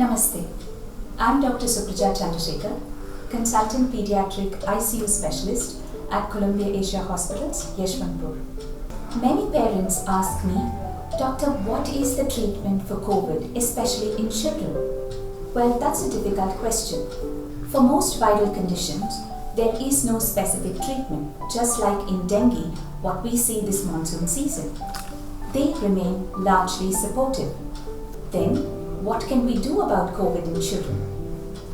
Namaste. I'm Dr. Supraja Chandrasekar, Consultant Pediatric ICU Specialist at Columbia Asia Hospitals Yeshwanthpur. Many parents ask me, Doctor, what is the treatment for COVID, especially in children? Well, that's a difficult question. For most viral conditions, there is no specific treatment, just like in dengue, what we see this monsoon season. They remain largely supportive. Then, what can we do about COVID in children?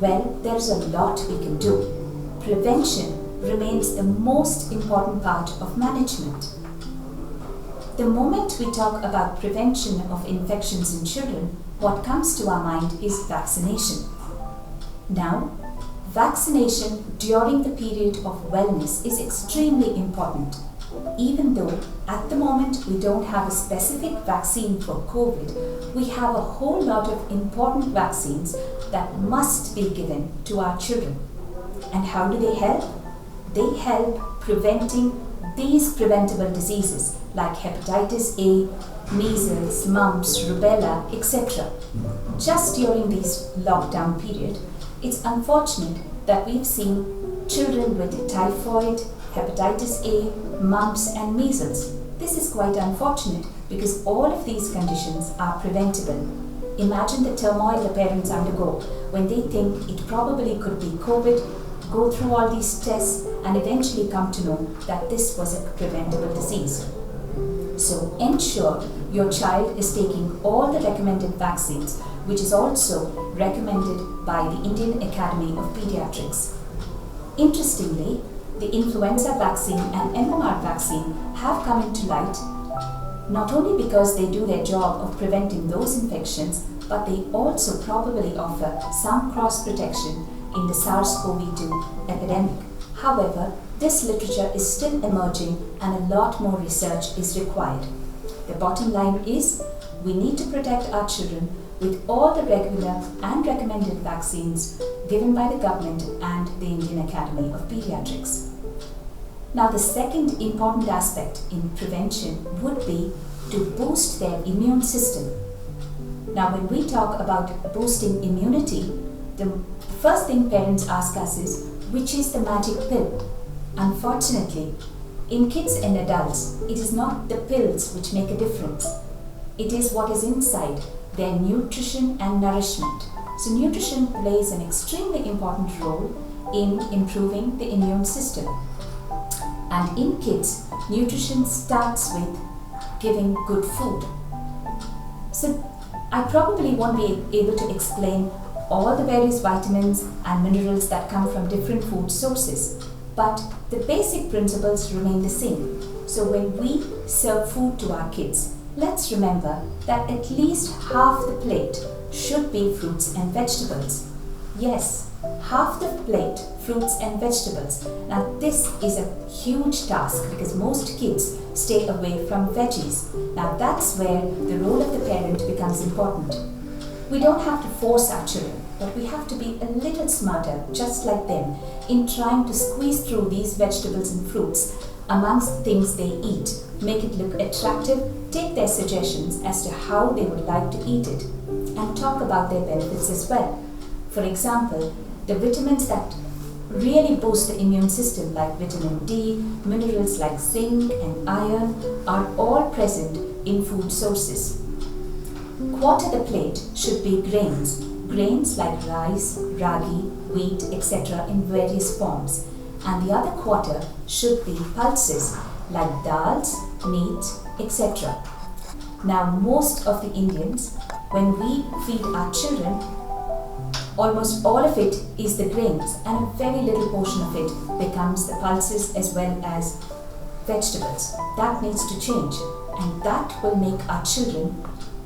Well, there's a lot we can do. Prevention remains the most important part of management. The moment we talk about prevention of infections in children, what comes to our mind is vaccination. Now, vaccination during the period of wellness is extremely important. Even though at the moment we don't have a specific vaccine for COVID, we have a whole lot of important vaccines that must be given to our children. And how do they help? They help preventing these preventable diseases like hepatitis A, measles, mumps, rubella, etc. Just during this lockdown period, it's unfortunate that we've seen children with typhoid, hepatitis A, mumps and measles. This is quite unfortunate because all of these conditions are preventable. Imagine the turmoil the parents undergo when they think it probably could be COVID, go through all these tests and eventually come to know that this was a preventable disease. So ensure your child is taking all the recommended vaccines, which is also recommended by the Indian Academy of Pediatrics. Interestingly, the influenza vaccine and MMR vaccine have come into light not only because they do their job of preventing those infections, but they also probably offer some cross protection in the SARS-CoV-2 epidemic. However, this literature is still emerging and a lot more research is required. The bottom line is we need to protect our children with all the regular and recommended vaccines given by the government and the Indian Academy of Pediatrics. Now, the second important aspect in prevention would be to boost their immune system. Now, when we talk about boosting immunity, the first thing parents ask us is, which is the magic pill? Unfortunately, in kids and adults, it is not the pills which make a difference. It is what is inside, their nutrition and nourishment. So nutrition plays an extremely important role in improving the immune system. And in kids, nutrition starts with giving good food. So I probably won't be able to explain all the various vitamins and minerals that come from different food sources, but the basic principles remain the same. So when we serve food to our kids, let's remember that at least half the plate should be fruits and vegetables. Yes, half the plate fruits and vegetables. Now this is a huge task because most kids stay away from veggies. Now that's where the role of the parent becomes important. We don't have to force our children, but we have to be a little smarter, just like them, in trying to squeeze through these vegetables and fruits amongst things they eat, make it look attractive, take their suggestions as to how they would like to eat it, and talk about their benefits as well. For example, the vitamins that really boost the immune system like vitamin D, minerals like zinc and iron are all present in food sources. Quarter the plate should be grains like rice, ragi, wheat, etc. in various forms. And the other quarter should be pulses like dals, meat, etc. Now most of the Indians, when we feed our children, almost all of it is the grains and a very little portion of it becomes the pulses as well as vegetables. That needs to change, and that will make our children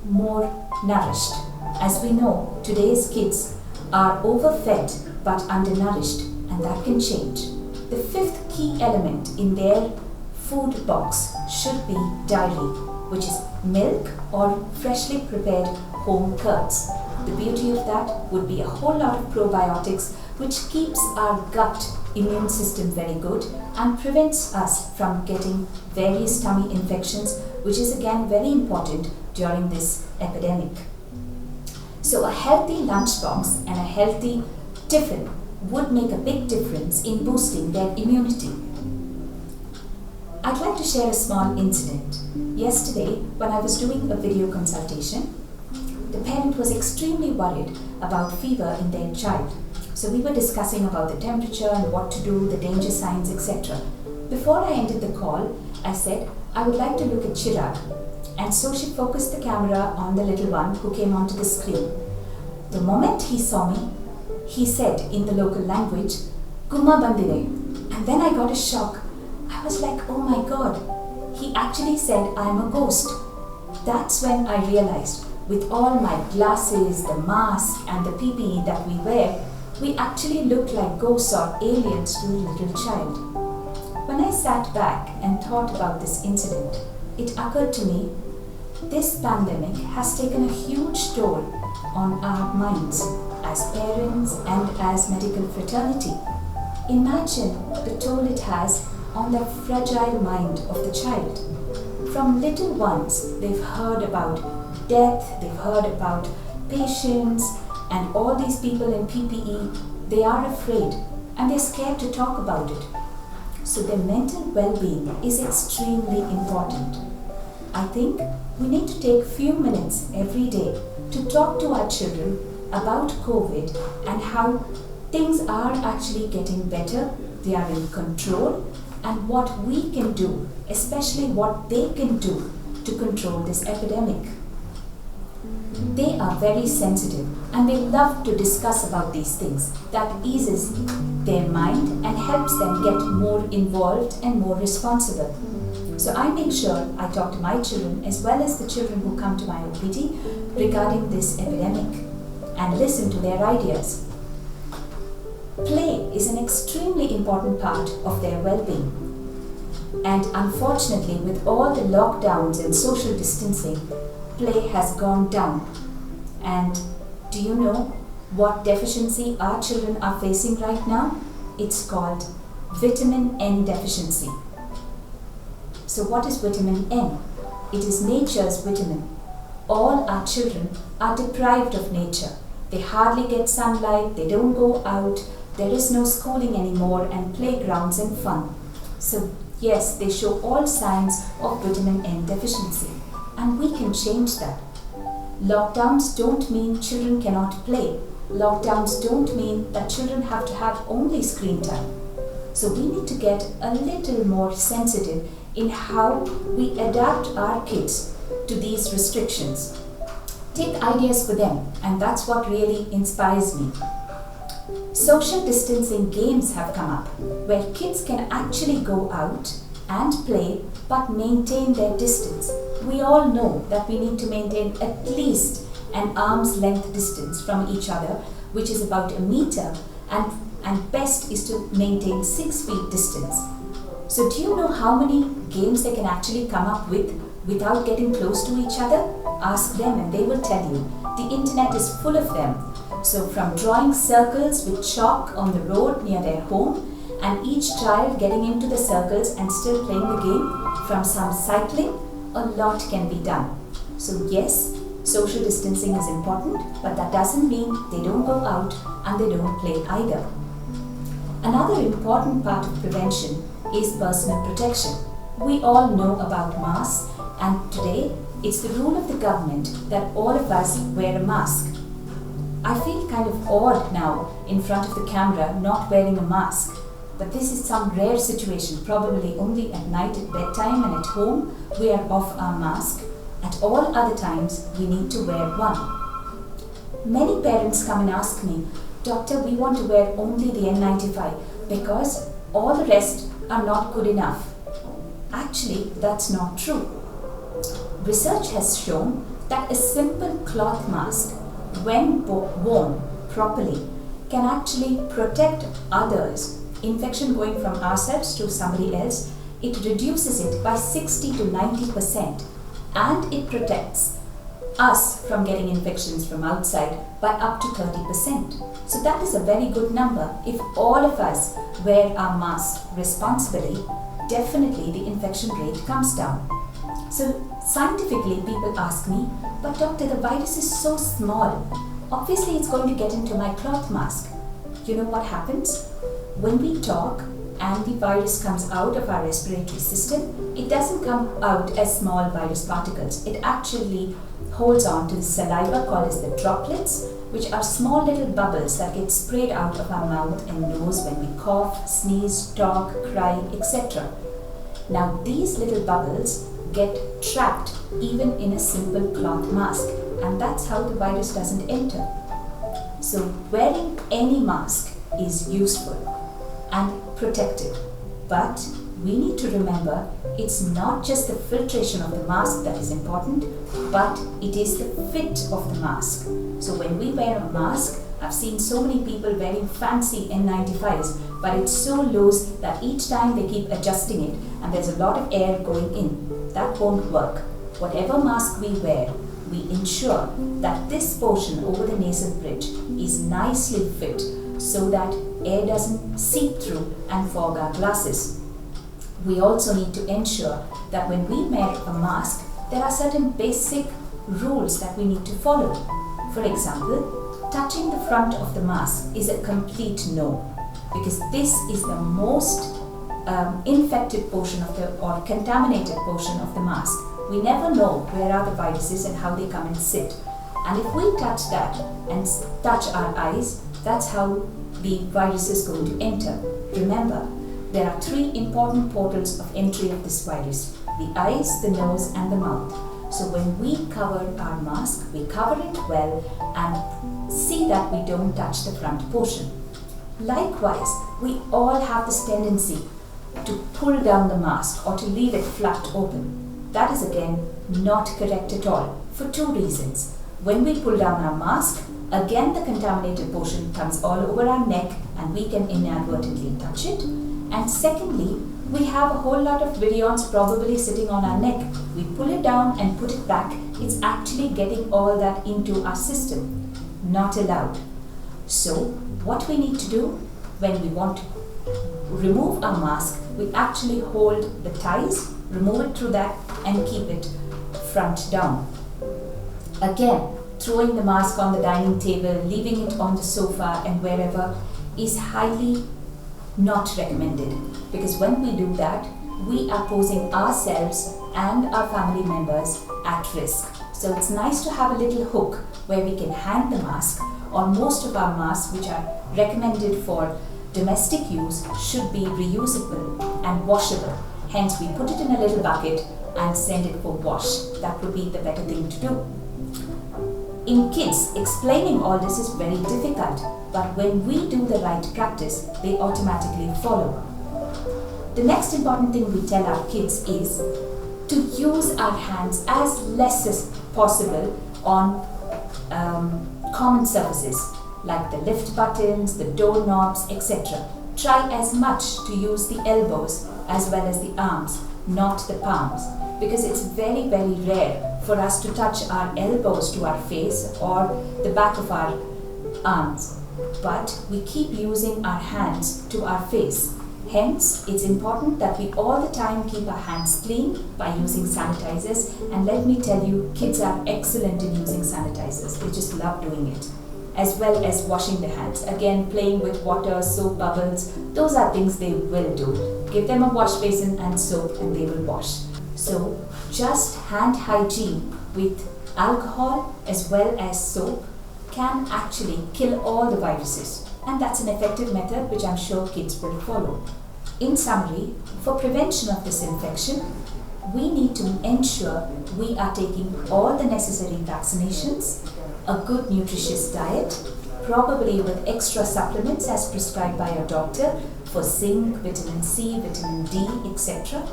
more nourished. As we know, today's kids are overfed but undernourished, and that can change. The fifth key element in their food box should be dairy, which is milk or freshly prepared home curds. The beauty of that would be a whole lot of probiotics, which keeps our gut immune system very good and prevents us from getting various tummy infections, which is again very important during this epidemic. So a healthy lunchbox and a healthy tiffin would make a big difference in boosting their immunity. I'd like to share a small incident. Yesterday, when I was doing a video consultation, the parent was extremely worried about fever in their child. So we were discussing about the temperature and what to do, the danger signs, etc. Before I ended the call, I said, I would like to look at Chirag. And so she focused the camera on the little one who came onto the screen. The moment he saw me, he said in the local language, Gumma bandire. And then I got a shock. I was like, oh my God. He actually said, I'm a ghost. That's when I realized, with all my glasses, the mask and the PPE that we wear, we actually look like ghosts or aliens to a little child. When I sat back and thought about this incident, it occurred to me, this pandemic has taken a huge toll on our minds as parents and as medical fraternity. Imagine the toll it has on the fragile mind of the child. From little ones, they've heard about death, they've heard about patients, and all these people in PPE, they are afraid and they're scared to talk about it. So their mental well-being is extremely important. I think we need to take a few minutes every day to talk to our children about COVID and how things are actually getting better, they are in control, and what we can do, especially what they can do to control this epidemic. They are very sensitive and they love to discuss about these things. That eases their mind and helps them get more involved and more responsible. So I make sure I talk to my children as well as the children who come to my OPD regarding this epidemic and listen to their ideas. Play is an extremely important part of their well-being. And unfortunately, with all the lockdowns and social distancing, play has gone down. And do you know what deficiency our children are facing right now? It's called vitamin N deficiency. So what is vitamin N? It is nature's vitamin. All our children are deprived of nature. They hardly get sunlight, they don't go out, there is no schooling anymore and playgrounds and fun. So yes, they show all signs of vitamin N deficiency. And we can change that. Lockdowns don't mean children cannot play. Lockdowns don't mean that children have to have only screen time. So we need to get a little more sensitive in how we adapt our kids to these restrictions. Take ideas for them, and that's what really inspires me. Social distancing games have come up where kids can actually go out and play but maintain their distance. We all know that we need to maintain at least an arm's length distance from each other, which is about 1 meter, and best is to maintain 6 feet distance. So do you know how many games they can actually come up with without getting close to each other? Ask them and they will tell you. The internet is full of them. So from drawing circles with chalk on the road near their home, and each child getting into the circles and still playing the game, from some cycling, a lot can be done. So yes, social distancing is important, but that doesn't mean they don't go out and they don't play either. Another important part of prevention is personal protection. We all know about masks, and today it's the rule of the government that all of us wear a mask. I feel kind of odd now in front of the camera not wearing a mask, but this is some rare situation, probably only at night at bedtime and at home we are off our mask. At all other times we need to wear one. Many parents come and ask me, Doctor, we want to wear only the N95 because all the rest are not good enough. Actually, that's not true. Research has shown that a simple cloth mask, when worn properly, can actually protect others. Infection going from ourselves to somebody else, it reduces it by 60 to 90%, and it protects us from getting infections from outside by up to 30%. So that is a very good number. If all of us wear our mask responsibly, definitely the infection rate comes down. So scientifically people ask me, but doctor, the virus is so small. obviously it's going to get into my cloth mask. You know what happens? When we talk and the virus comes out of our respiratory system, it doesn't come out as small virus particles. It actually holds on to the saliva called as the droplets, which are small little bubbles that get sprayed out of our mouth and nose when we cough, sneeze, talk, cry, etc. Now these little bubbles get trapped even in a simple cloth mask, and that's how the virus doesn't enter. So wearing any mask is useful and protective, but we need to remember it's not just the filtration of the mask that is important, but it is the fit of the mask. So when we wear a mask, I've seen so many people wearing fancy N95s, but it's so loose that each time they keep adjusting it and there's a lot of air going in. That won't work. Whatever mask we wear, we ensure that this portion over the nasal bridge is nicely fit so that air doesn't seep through and fog our glasses. We also need to ensure that when we wear a mask, there are certain basic rules that we need to follow. For example, touching the front of the mask is a complete no, because this is the most infected portion of or contaminated portion of the mask. We never know where are the viruses and how they come and sit. And if we touch that and touch our eyes, that's how the virus is going to enter. Remember, there are 3 important portals of entry of this virus: the eyes, the nose and the mouth. So when we cover our mask, we cover it well and see that we don't touch the front portion. Likewise, we all have this tendency to pull down the mask or to leave it flapped open. That is again not correct at all for 2 reasons. When we pull down our mask, again the contaminated portion comes all over our neck and we can inadvertently touch it. And secondly, we have a whole lot of virions probably sitting on our neck. We pull it down and put it back. It's actually getting all that into our system. Not allowed. So what we need to do when we want to remove our mask, we actually hold the ties, remove it through that and keep it front down. Again, throwing the mask on the dining table, leaving it on the sofa and wherever is highly not recommended, because when we do that, we are posing ourselves and our family members at risk. So it's nice to have a little hook where we can hang the mask, or most of our masks which are recommended for domestic use should be reusable and washable. Hence we put it in a little bucket and send it for wash. That would be the better thing to do. In kids, explaining all this is very difficult, but when we do the right practice, they automatically follow. The next important thing we tell our kids is to use our hands as less as possible on common surfaces like the lift buttons, the door knobs, etc. Try as much to use the elbows as well as the arms, not the palms, because it's very, very rare for us to touch our elbows to our face or the back of our arms. But we keep using our hands to our face. Hence, it's important that we all the time keep our hands clean by using sanitizers. And let me tell you, kids are excellent in using sanitizers. They just love doing it. As well as washing their hands. Again, playing with water, soap bubbles, those are things they will do. Give them a wash basin and soap and they will wash. So, just hand hygiene with alcohol as well as soap can actually kill all the viruses. And that's an effective method which I'm sure kids will follow. In summary, for prevention of this infection, we need to ensure we are taking all the necessary vaccinations, a good nutritious diet, probably with extra supplements as prescribed by your doctor for zinc, vitamin C, vitamin D, etc.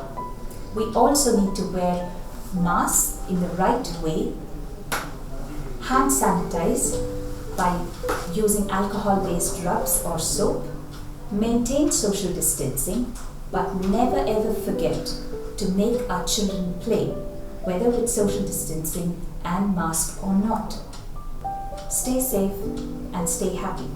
We also need to wear masks in the right way, hand sanitize by using alcohol-based rubs or soap, maintain social distancing, but never ever forget to make our children play, whether with social distancing and mask or not. Stay safe and stay happy.